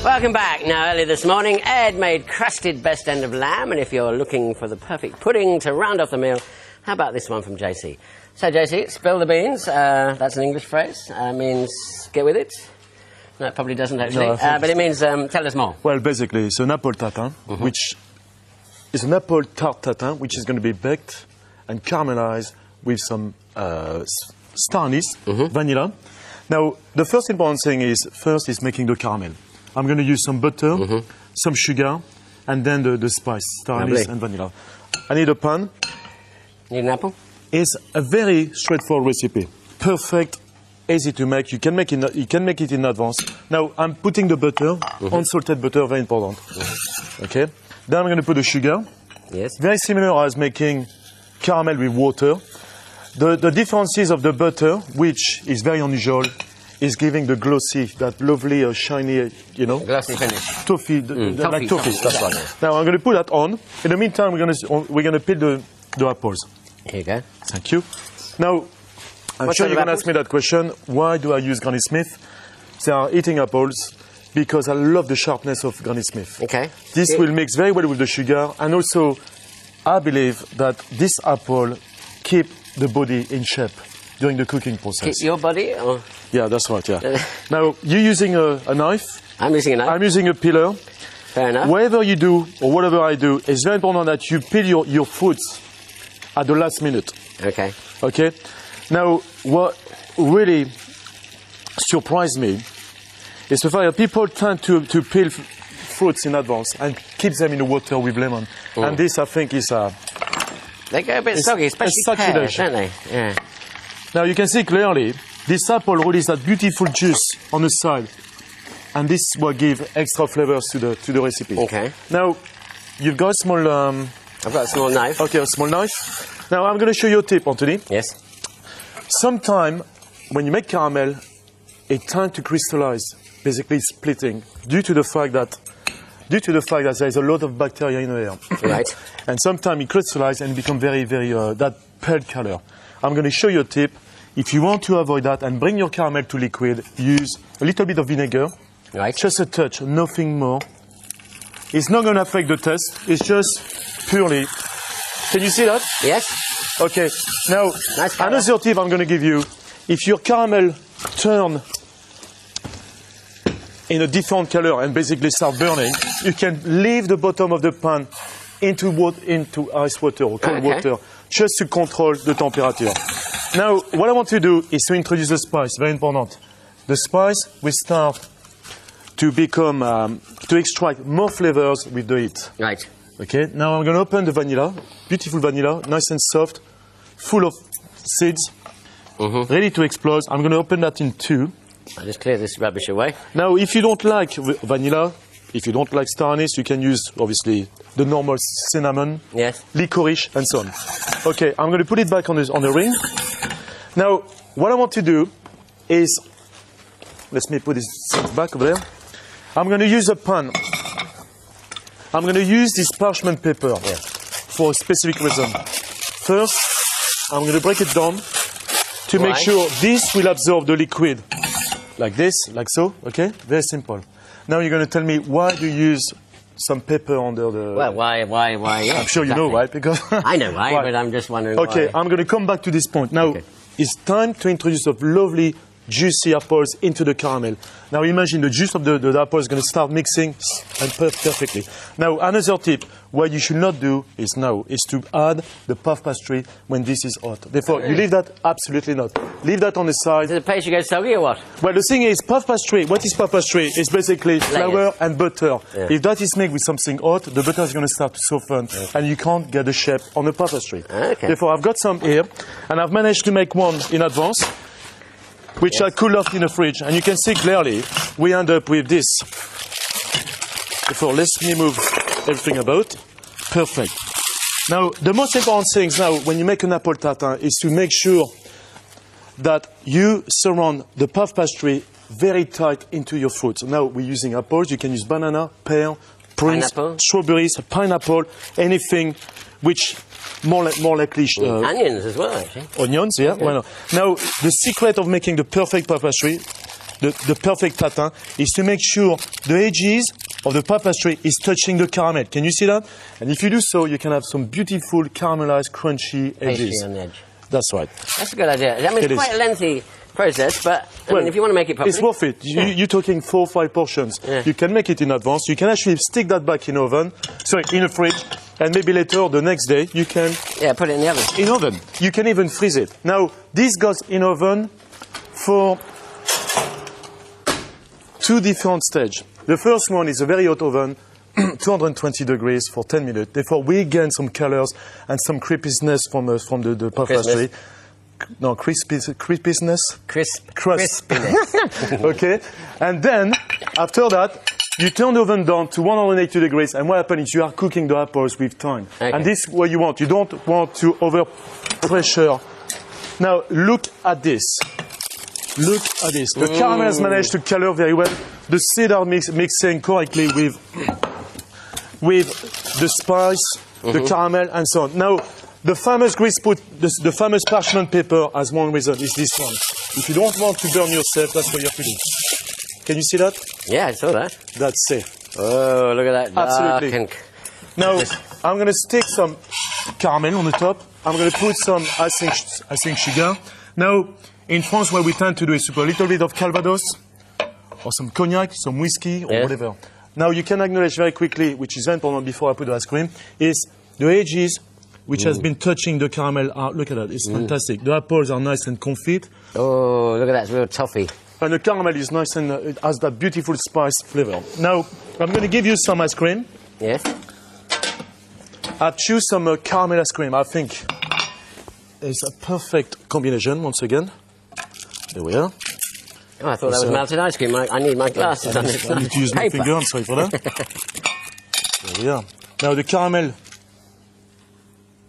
Welcome back. Now, early this morning, Ed made crusted best end of lamb, and if you're looking for the perfect pudding to round off the meal, how about this one from JC? So, JC, spill the beans. That's an English phrase. Means get with it. No, it probably doesn't actually. No, but it means tell us more. Well, basically, it's an apple tatin, which is an apple tart tatin, which is going to be baked and caramelized with some star anise, vanilla. Now, the first important thing is making the caramel. I'm going to use some butter, some sugar, and then the spice, star anise and vanilla. I need a pan. Need an apple? It's a very straightforward recipe. Perfect, easy to make. You can make it in advance. Now, I'm putting the butter, unsalted butter, very important. Okay. Then I'm going to put the sugar. Yes. Very similar as making caramel with water. The differences of the butter, which is very unusual, is giving the glossy, that lovely, shiny, you know. Glossy finish. Toffee, like toffee. That's right. Now I'm going to put that on. In the meantime, we're going to peel the apples. Here you go. Thank you. Now, I'm sure you're going to ask me that question. Why do I use Granny Smith? They are eating apples because I love the sharpness of Granny Smith. Okay. This will mix very well with the sugar, and also, I believe that this apple keep the body in shape during the cooking process. Keep your body? Or? Yeah, that's right, yeah. Now, you're using a knife. I'm using a knife. I'm using a peeler. Fair enough. Whatever you do, or whatever I do, it's very important that you peel your fruits at the last minute. Okay. Okay? Now, what really surprised me is the fact that people tend to peel fruits in advance and keep them in the water with lemon. And this, I think, is they go a bit soggy, especially pears, don't they? Yeah. Now you can see clearly this apple releases that beautiful juice on the side, and this will give extra flavors to the recipe. Okay. Now you've got a small. I've got a small knife. Okay, a small knife. Now I'm going to show you a tip, Anthony. Yes. Sometime when you make caramel, it tends to crystallize, basically splitting, due to the fact that there is a lot of bacteria in the air. Right. And sometimes it crystallizes and become very, very that pale color. I'm going to show you a tip. If you want to avoid that and bring your caramel to liquid, use a little bit of vinegar. Right. Just a touch, nothing more. It's not going to affect the taste. It's just purely. Can you see that? Yes. Okay. Now, another tip I'm going to give you. If your caramel turn in a different color and basically start burning, you can leave the bottom of the pan into ice water or cold water, just to control the temperature. Now, what I want to do is to introduce the spice, very important. The spice will start to become, to extract more flavors with the heat. Right. Okay, now I'm going to open the vanilla, beautiful vanilla, nice and soft, full of seeds, ready to explode. I'm going to open that in two. I'll just clear this rubbish away. Now, if you don't like vanilla, if you don't like star anise, you can use, obviously, the normal cinnamon, licorice, and so on. Okay, I'm going to put it back on the ring. Now, what I want to do is, let me put this back over there. I'm going to use a pan. I'm going to use this parchment paper for a specific reason. First, I'm going to break it down to make sure this will absorb the liquid. Like this, like so, okay? Very simple. Now you're going to tell me why you use some paper under the... Well, why, yeah. I'm sure you know why, because... I know why, but I'm just wondering why. Okay, I'm going to come back to this point. Now, it's time to introduce the lovely, juicy apples into the caramel. Now imagine the juice of the apple is going to start mixing and perfectly. Now, another tip, what you should not do is to add the puff pastry when this is hot. Therefore, you leave that, absolutely not. Leave that on the side. Does the pastry go soggy or what? Well, the thing is, puff pastry, what is puff pastry? It's basically flour and butter. Yeah. If that is made with something hot, the butter is going to start to soften, and you can't get the shape on a puff pastry. Okay. Therefore, I've got some here, and I've managed to make one in advance, which I cool off in the fridge, and you can see clearly, we end up with this. Therefore, let me move everything about. Perfect. Now, the most important thing now, when you make an apple tatin, is to make sure that you surround the puff pastry very tight into your fruit. So now we're using apples. You can use banana, pear, prunes, strawberries, pineapple, anything which more likely... onions as well, actually. Onions, yeah. Well, now, the secret of making the perfect puff pastry the perfect tatin is to make sure the edges of the pie pastry is touching the caramel. Can you see that? And if you do so, you can have some beautiful caramelized, crunchy edges. Pastry on the edge. That's right. That's a good idea. I mean, it's quite a lengthy process, but I mean, if you want to make it properly... It's worth it. You're talking 4 or 5 portions. Yeah. You can make it in advance. You can actually stick that back in oven, sorry, in a fridge, and maybe later, the next day, you can... Yeah, put it in the oven. In oven. You can even freeze it. Now, this goes in oven for 2 different stages. The first one is a very hot oven, 220 degrees for 10 minutes. Therefore, we gain some colors and some crispiness from the pie pastry. No, crispiness. Crispiness. Okay. And then, after that, you turn the oven down to 180 degrees, and what happens is you are cooking the apples with time. Okay. And this is what you want. You don't want to overpressure. Now, look at this. Look at this. The caramel has managed to color very well. The seeds are mixing correctly with the spice, the caramel, and so on. Now, the famous the famous parchment paper has one reason, is this one. If you don't want to burn yourself, that's what you have to do. Can you see that? Yeah, I saw that. That's safe. Oh, look at that. Absolutely. Now, I'm going to stick some caramel on the top. I'm going to put some icing sugar. Now, in France, what we tend to do is to put a little bit of Calvados, or some cognac, some whiskey, or whatever. Now, you can acknowledge very quickly, which is very important before I put the ice cream, is the edges which has been touching the caramel. Look at that, it's fantastic. The apples are nice and confit. Oh, look at that, it's real toffee. And the caramel is nice and it has that beautiful spice flavor. Now, I'm going to give you some ice cream. Yes. I've choose some caramel ice cream. I think it's a perfect combination, once again. There we are. Oh, I thought that was melted ice cream. I need my glasses on this. I need to use my finger, I'm sorry for that. There we are. Now the caramel.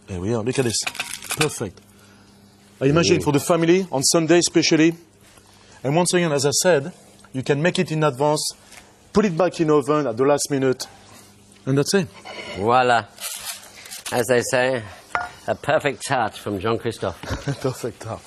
There we are, look at this. Perfect. I imagine for the family, on Sunday especially. And once again, as I said, you can make it in advance, put it back in oven at the last minute, and that's it. Voila. As they say, a perfect tart from Jean-Christophe. Perfect tart.